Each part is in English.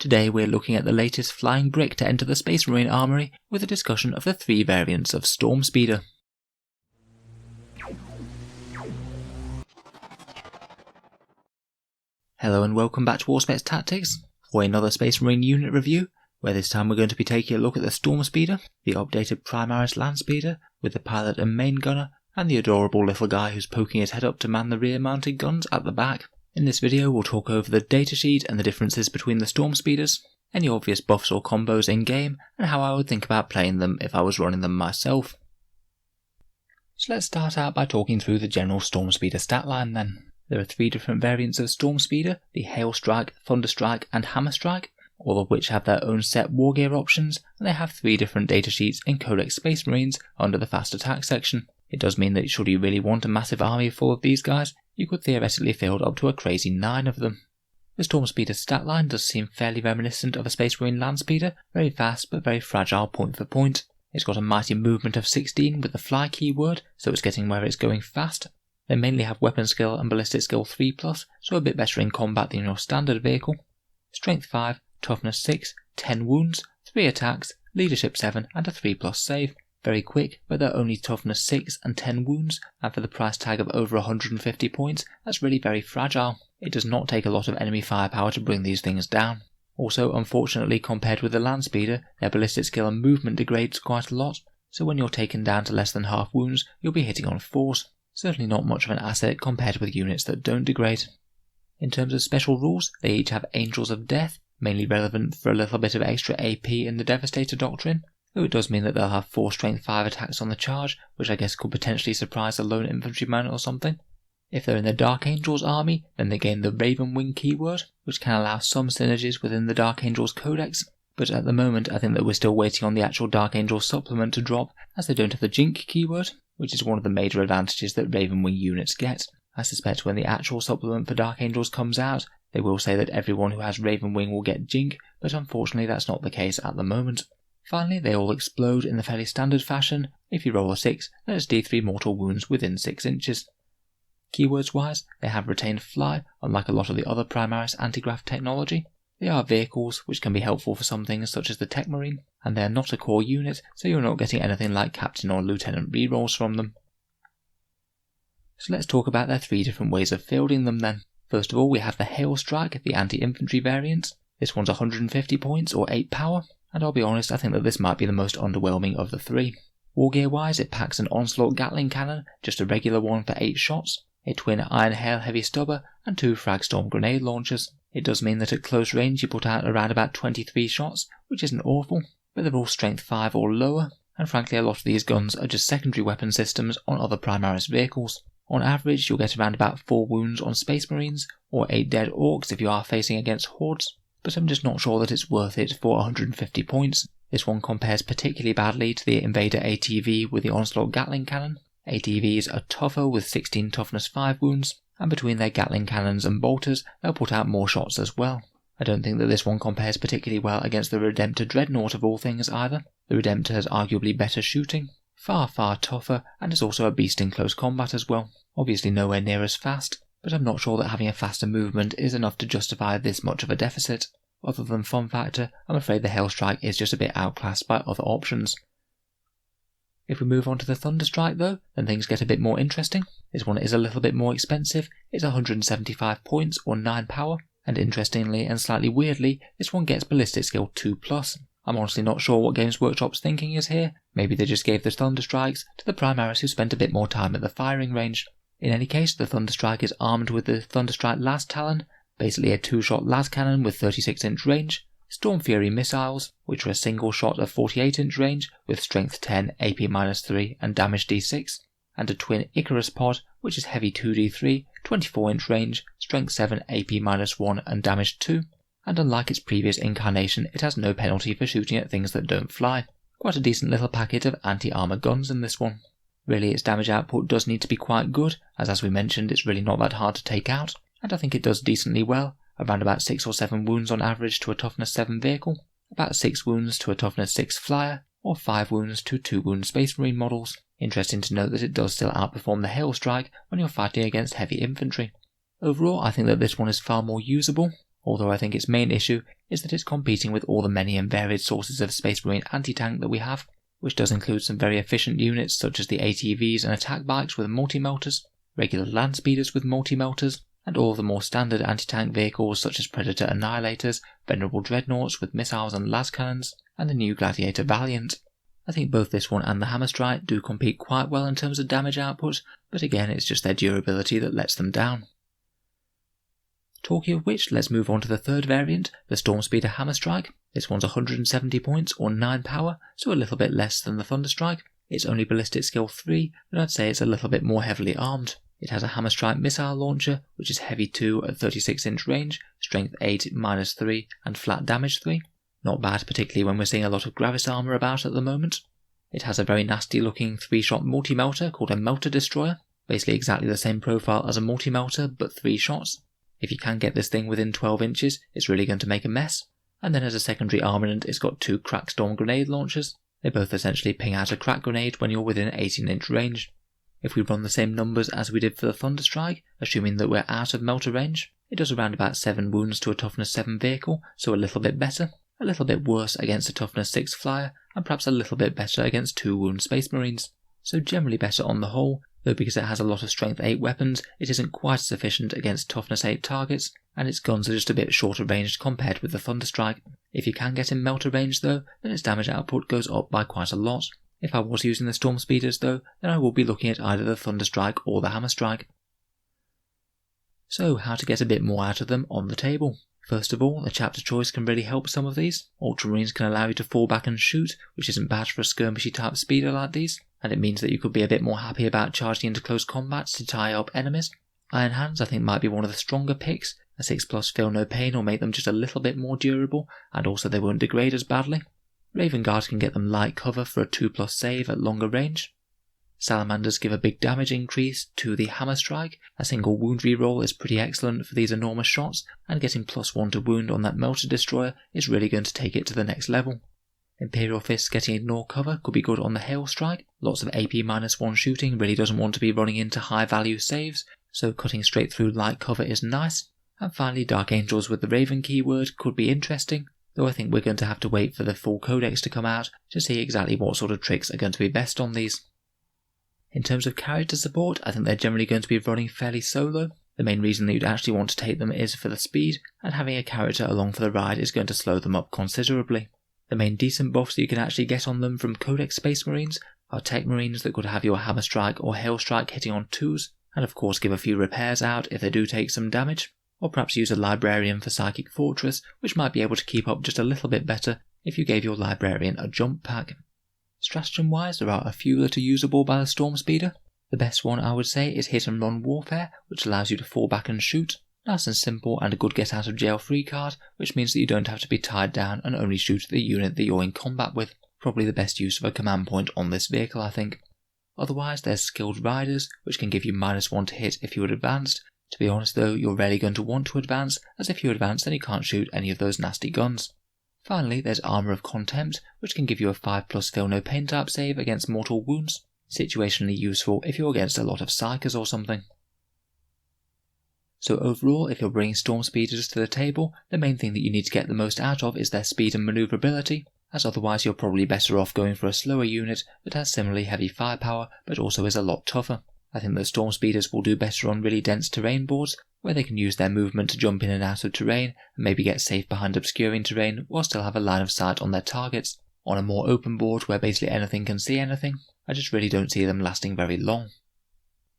Today we're looking at the latest flying brick to enter the Space Marine Armory with a discussion of the 3 variants of Storm Speeder. Hello and welcome back to Auspex Tactics for another Space Marine unit review, where this time we're going to be taking a look at the Storm Speeder, the updated Primaris Land Speeder with the pilot and main gunner, and the adorable little guy who's poking his head up to man the rear mounted guns at the back. In this video we'll talk over the datasheet and the differences between the Storm Speeders, any obvious buffs or combos in game, and how I would think about playing them if I was running them myself. So let's start out by talking through the general Storm Speeder stat line then. There are 3 different variants of Storm Speeder, the Hailstrike, Thunderstrike and Hammerstrike, all of which have their own set war gear options, and they have 3 different datasheets in Codex Space Marines under the fast attack section. It does mean that should you really want a massive army full of these guys, you could theoretically field up to a crazy 9 of them. The Storm Speeder stat line does seem fairly reminiscent of a Space Marine Land Speeder, very fast but very fragile point for point. It's got a mighty movement of 16 with the fly keyword, so it's getting where it's going fast. They mainly have weapon skill and ballistic skill 3+, so a bit better in combat than your standard vehicle. Strength 5, toughness 6, 10 wounds, 3 attacks, leadership 7 and a 3+ save. Very quick, but they're only toughness 6 and 10 wounds, and for the price tag of over 150 points, that's really very fragile. It does not take a lot of enemy firepower to bring these things down. Also, unfortunately, compared with the Land Speeder, their ballistic skill and movement degrades quite a lot, so when you're taken down to less than half wounds, you'll be hitting on force. Certainly not much of an asset compared with units that don't degrade. In terms of special rules, they each have Angels of Death, mainly relevant for a little bit of extra AP in the Devastator Doctrine, though it does mean that they'll have 4 strength 5 attacks on the charge, which I guess could potentially surprise a lone infantryman or something. If they're in the Dark Angels army, then they gain the Raven Wing keyword, which can allow some synergies within the Dark Angels Codex, but at the moment I think that we're still waiting on the actual Dark Angels supplement to drop, as they don't have the Jink keyword, which is one of the major advantages that Raven Wing units get. I suspect when the actual supplement for Dark Angels comes out, they will say that everyone who has Raven Wing will get Jink, but unfortunately that's not the case at the moment. Finally, they all explode in the fairly standard fashion. If you roll a 6, then it's D3 mortal wounds within 6 inches. Keywords wise, they have retained fly, unlike a lot of the other Primaris anti-grav technology. They are vehicles, which can be helpful for some things such as the Tech Marine, and they are not a core unit, so you're not getting anything like Captain or Lieutenant rerolls from them. So let's talk about their 3 different ways of fielding them then. First of all, we have the Hailstrike, the anti-infantry variant. This one's 150 points or 8 power. And I'll be honest, I think that this might be the most underwhelming of the 3. Wargear wise, it packs an Onslaught Gatling Cannon, just a regular one for 8 shots, a twin Iron Hail Heavy Stubber, and 2 Fragstorm Grenade Launchers. It does mean that at close range you put out around about 23 shots, which isn't awful, but they're all strength 5 or lower, and frankly a lot of these guns are just secondary weapon systems on other Primaris vehicles. On average you'll get around about 4 wounds on Space Marines, or 8 dead Orcs if you are facing against Hordes. But I'm just not sure that it's worth it for 150 points. This one compares particularly badly to the Invader ATV with the Onslaught Gatling Cannon. ATVs are tougher with 16 toughness 5 wounds, and between their Gatling Cannons and bolters they'll put out more shots as well. I don't think that this one compares particularly well against the Redemptor Dreadnought of all things either. The Redemptor has arguably better shooting, far tougher, and is also a beast in close combat as well. Obviously nowhere near as fast, but I'm not sure that having a faster movement is enough to justify this much of a deficit. Other than fun factor, I'm afraid the Hailstrike is just a bit outclassed by other options. If we move on to the Thunderstrike though, then things get a bit more interesting. This one is a little bit more expensive, it's 175 points or 9 power, and interestingly and slightly weirdly, this one gets ballistic skill 2+. I'm honestly not sure what Games Workshop's thinking is here. Maybe they just gave the Thunderstrikes to the Primaris who spent a bit more time at the firing range. In any case, the Thunderstrike is armed with the Thunderstrike Las Talon, basically a 2-shot las cannon with 36-inch range, Storm Fury missiles, which are a single shot of 48-inch range with strength 10, AP-3 and damage D6, and a twin Icarus pod, which is heavy 2D3, 24-inch range, strength 7, AP-1 and damage 2, and unlike its previous incarnation it has no penalty for shooting at things that don't fly. Quite a decent little packet of anti-armor guns in this one. Really its damage output does need to be quite good, as we mentioned it's really not that hard to take out, and I think it does decently well, around about 6 or 7 wounds on average to a toughness 7 vehicle, about 6 wounds to a toughness 6 flyer, or 5 wounds to 2 wound Space Marine models. Interesting to note that it does still outperform the Hailstrike when you're fighting against heavy infantry. Overall I think that this one is far more usable, although I think its main issue is that it's competing with all the many and varied sources of Space Marine anti-tank that we have, which does include some very efficient units such as the ATVs and attack bikes with multi-melters, regular land speeders with multi-melters, and all of the more standard anti-tank vehicles such as Predator Annihilators, Venerable Dreadnoughts with missiles and las cannons, and the new Gladiator Valiant. I think both this one and the Hammerstrike do compete quite well in terms of damage output, but again it's just their durability that lets them down. Talking of which, let's move on to the third variant, the Stormspeeder Hammerstrike. This one's 170 points or 9 power, so a little bit less than the Thunderstrike. It's only ballistic skill 3, but I'd say it's a little bit more heavily armed. It has a Hammerstrike missile launcher, which is heavy 2 at 36-inch range, strength 8 -3, and flat damage 3. Not bad, particularly when we're seeing a lot of Gravis armor about at the moment. It has a very nasty looking 3-shot multi-melter called a Melter Destroyer, basically exactly the same profile as a multi-melter but 3 shots. If you can get this thing within 12 inches, it's really going to make a mess. And then as a secondary armament, it's got 2 Crack Storm grenade launchers. They both essentially ping out a crack grenade when you're within 18-inch range. If we run the same numbers as we did for the Thunderstrike, assuming that we're out of melter range, it does around about 7 wounds to a toughness 7 vehicle, so a little bit better, a little bit worse against a toughness 6 flyer, and perhaps a little bit better against 2 wound Space Marines. So generally better on the whole, though because it has a lot of strength 8 weapons, it isn't quite as efficient against toughness 8 targets, and its guns are just a bit shorter ranged compared with the Thunderstrike. If you can get in melter range though, then its damage output goes up by quite a lot. If I was using the Storm Speeders though, then I will be looking at either the Thunderstrike or the Hammerstrike. So how to get a bit more out of them on the table. First of all, the chapter choice can really help some of these. Ultramarines can allow you to fall back and shoot, which isn't bad for a skirmishy type speeder like these, and it means that you could be a bit more happy about charging into close combats to tie up enemies. Iron Hands I think might be one of the stronger picks. A 6+ Feel No Pain will make them just a little bit more durable, and also they won't degrade as badly. Raven Guard can get them light cover for a 2+ save at longer range. Salamanders give a big damage increase to the Hammerstrike. A single wound reroll is pretty excellent for these enormous shots, and getting +1 to wound on that Melter Destroyer is really going to take it to the next level. Imperial Fists getting ignore cover could be good on the Hailstrike. Lots of AP -1 shooting really doesn't want to be running into high value saves, so cutting straight through light cover is nice. And finally, Dark Angels with the Raven keyword could be interesting, though I think we're going to have to wait for the full codex to come out to see exactly what sort of tricks are going to be best on these. In terms of character support, I think they're generally going to be running fairly solo. The main reason that you'd actually want to take them is for the speed, and having a character along for the ride is going to slow them up considerably. The main decent buffs that you can actually get on them from Codex Space Marines are Tech Marines that could have your Hammerstrike or Hailstrike hitting on 2s, and of course give a few repairs out if they do take some damage, or perhaps use a Librarian for Psychic Fortress, which might be able to keep up just a little bit better if you gave your Librarian a jump pack. Stratagem-wise, there are a few that are usable by the Stormspeeder. The best one I would say is Hit and Run Warfare, which allows you to fall back and shoot. Nice and simple, and a good get out of jail free card, which means that you don't have to be tied down and only shoot at the unit that you're in combat with. Probably the best use of a command point on this vehicle, I think. Otherwise, there's Skilled Riders, which can give you -1 to hit if you had advanced. To be honest though, you're rarely going to want to advance, as if you advance then you can't shoot any of those nasty guns. Finally, there's Armour of Contempt, which can give you a 5+ Feel No Pain type save against mortal wounds. Situationally useful if you're against a lot of Psychers or something. So overall, if you're bringing Stormspeeders to the table, the main thing that you need to get the most out of is their speed and manoeuvrability, as otherwise you're probably better off going for a slower unit that has similarly heavy firepower but also is a lot tougher. I think that Stormspeeders will do better on really dense terrain boards, where they can use their movement to jump in and out of terrain and maybe get safe behind obscuring terrain while still have a line of sight on their targets. On a more open board where basically anything can see anything, I just really don't see them lasting very long.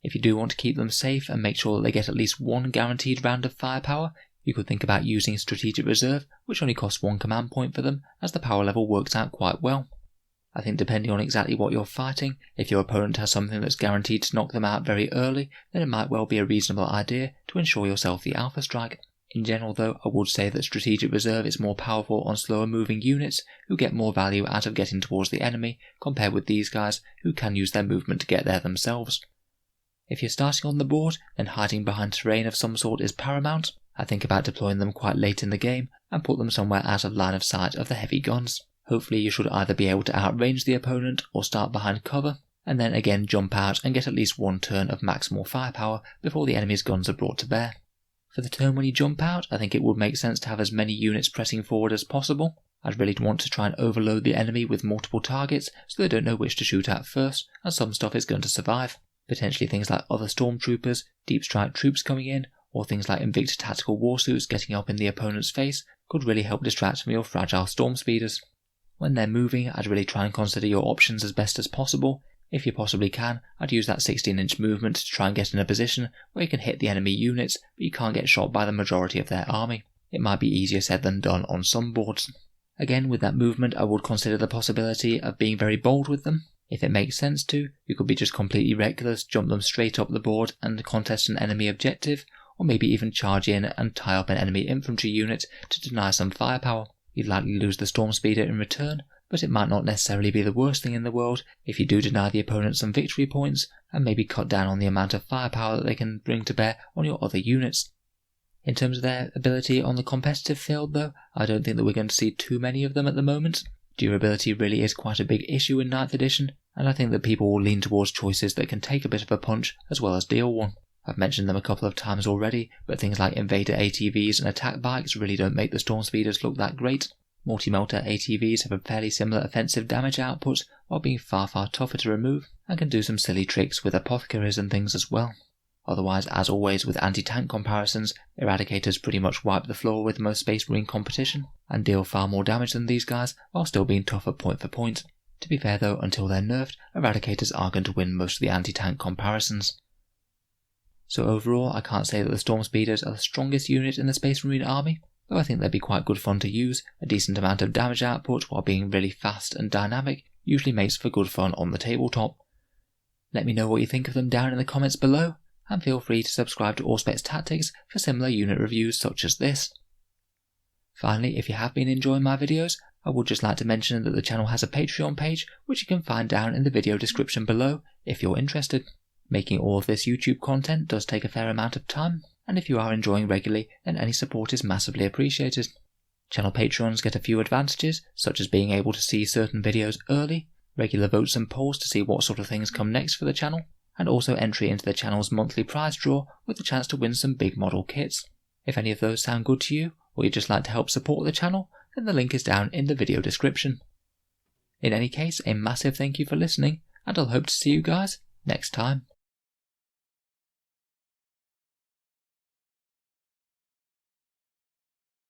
If you do want to keep them safe and make sure that they get at least 1 guaranteed round of firepower, you could think about using Strategic Reserve, which only costs 1 command point for them, as the power level works out quite well. I think depending on exactly what you're fighting, if your opponent has something that's guaranteed to knock them out very early, then it might well be a reasonable idea to ensure yourself the Alpha Strike. In general though, I would say that Strategic Reserve is more powerful on slower moving units who get more value out of getting towards the enemy compared with these guys who can use their movement to get there themselves. If you're starting on the board, then hiding behind terrain of some sort is paramount. I think about deploying them quite late in the game and put them somewhere out of line of sight of the heavy guns. Hopefully you should either be able to outrange the opponent or start behind cover, and then again jump out and get at least 1 turn of maximal firepower before the enemy's guns are brought to bear. For the turn when you jump out, I think it would make sense to have as many units pressing forward as possible. I'd really want to try and overload the enemy with multiple targets so they don't know which to shoot at first, and some stuff is going to survive. Potentially things like other stormtroopers, deep strike troops coming in, or things like Invicta tactical warsuits getting up in the opponent's face could really help distract from your fragile storm speeders. When they're moving, I'd really try and consider your options as best as possible. If you possibly can, I'd use that 16-inch movement to try and get in a position where you can hit the enemy units, but you can't get shot by the majority of their army. It might be easier said than done on some boards. Again, with that movement, I would consider the possibility of being very bold with them. If it makes sense to, you could be just completely reckless, jump them straight up the board and contest an enemy objective, or maybe even charge in and tie up an enemy infantry unit to deny some firepower. You'd likely lose the storm speeder in return, but it might not necessarily be the worst thing in the world if you do deny the opponent some victory points and maybe cut down on the amount of firepower that they can bring to bear on your other units. In terms of their ability on the competitive field though, I don't think that we're going to see too many of them at the moment. Durability really is quite a big issue in 9th edition, and I think that people will lean towards choices that can take a bit of a punch as well as deal one. I've mentioned them a couple of times already, but things like Invader ATVs and attack bikes really don't make the storm speeders look that great. Multi-melter ATVs have a fairly similar offensive damage output while being far tougher to remove, and can do some silly tricks with apothecaries and things as well. Otherwise, as always with anti-tank comparisons, Eradicators pretty much wipe the floor with most Space Marine competition, and deal far more damage than these guys while still being tougher point for point. To be fair though, until they're nerfed, Eradicators are going to win most of the anti-tank comparisons. So overall, I can't say that the Storm Speeders are the strongest unit in the Space Marine army, though I think they'd be quite good fun to use. A decent amount of damage output while being really fast and dynamic usually makes for good fun on the tabletop. Let me know what you think of them down in the comments below, and feel free to subscribe to Auspex Tactics for similar unit reviews such as this. Finally, if you have been enjoying my videos, I would just like to mention that the channel has a Patreon page which you can find down in the video description below if you're interested. Making all of this YouTube content does take a fair amount of time, and if you are enjoying regularly, then any support is massively appreciated. Channel patrons get a few advantages, such as being able to see certain videos early, regular votes and polls to see what sort of things come next for the channel, and also entry into the channel's monthly prize draw with the chance to win some big model kits. If any of those sound good to you, or you'd just like to help support the channel, then the link is down in the video description. In any case, a massive thank you for listening, and I'll hope to see you guys next time.